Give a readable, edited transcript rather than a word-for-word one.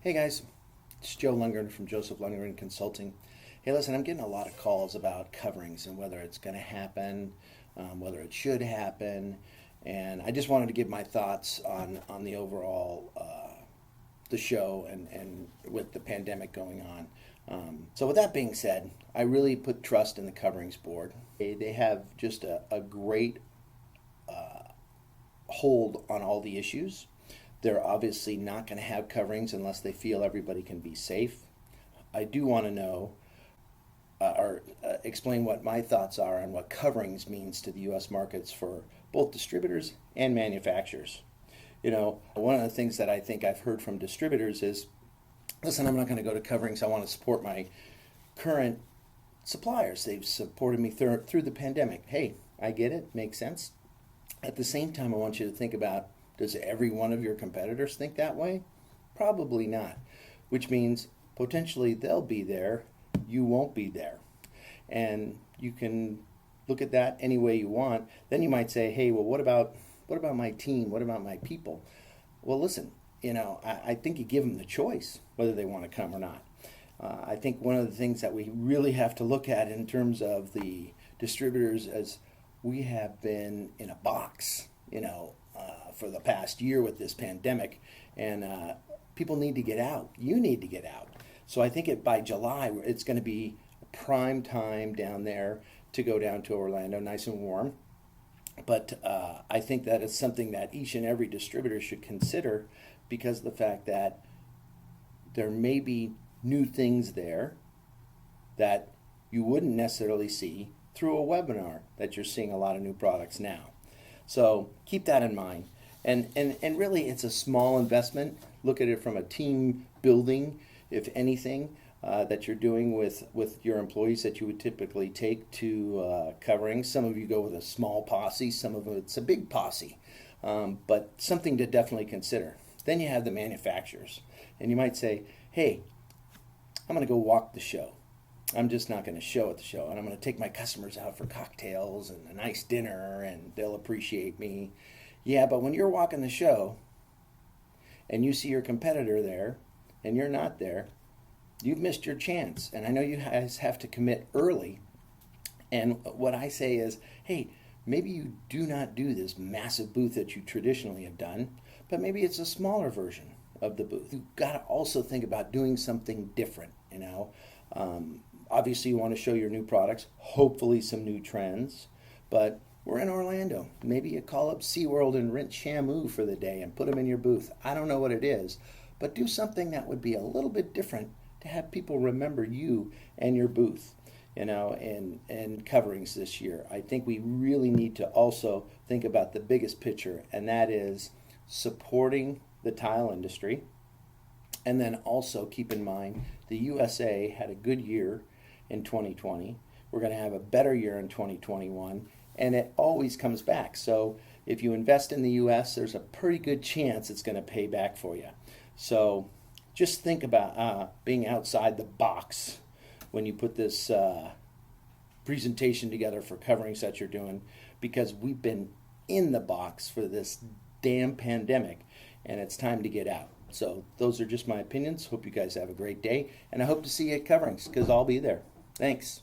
Hey guys, it's Joe Lundgren from Joseph Lundgren Consulting. Hey, listen, I'm getting a lot of calls about coverings and whether it's going to happen, whether it should happen, and I just wanted to give my thoughts on the overall the show and with the pandemic going on. So with that being said, I really put trust in the coverings board. They have just a great hold on all the issues. They're obviously not going to have coverings unless they feel everybody can be safe. I do want to know or explain what my thoughts are on what coverings means to the U.S. markets for both distributors and manufacturers. You know, one of the things that I think I've heard from distributors is, listen, I'm not going to go to coverings. I want to support my current suppliers. They've supported me through the pandemic. Hey, I get it. Makes sense. At the same time, I want you to think about, does every one of your competitors think that way? Probably not, which means potentially they'll be there, you won't be there. And you can look at that any way you want. Then you might say, hey, well, what about my team? What about my people? Well, listen, I think you give them the choice whether they want to come or not. I think one of the things that we really have to look at in terms of the distributors is we have been in a box, for the past year with this pandemic, and people need to get out. You need to get out. So I think by July, it's going to be a prime time down there to go down to Orlando, nice and warm. But I think that it's something that each and every distributor should consider because of the fact that there may be new things there that you wouldn't necessarily see through a webinar that you're seeing a lot of new products now. So keep that in mind. And really, it's a small investment. Look at it from a team building, if anything, that you're doing with your employees that you would typically take to coverings. Some of you go with a small posse, some of it's a big posse, but something to definitely consider. Then you have the manufacturers, and you might say, hey, I'm going to go walk the show. I'm just not going to show at the show, and I'm going to take my customers out for cocktails and a nice dinner, and they'll appreciate me. Yeah, but when you're walking the show and you see your competitor there and you're not there, you've missed your chance. And I know you guys have to commit early. And what I say is, hey, maybe you do not do this massive booth that you traditionally have done, but maybe it's a smaller version of the booth. You've got to also think about doing something different, Obviously, you want to show your new products, hopefully some new trends, but we're in Orlando. Maybe you call up SeaWorld and rent Shamu for the day and put them in your booth. I don't know what it is, but do something that would be a little bit different to have people remember you and your booth, and coverings this year. I think we really need to also think about the biggest picture, and that is supporting the tile industry. And then also keep in mind the USA had a good year in 2020. We're going to have a better year in 2021, and it always comes back. So if you invest in the US, there's a pretty good chance it's going to pay back for you. So just think about being outside the box when you put this presentation together for coverings that you're doing, because we've been in the box for this damn pandemic, and it's time to get out. So those are just my opinions. Hope you guys have a great day, and I hope to see you at coverings because I'll be there. Thanks.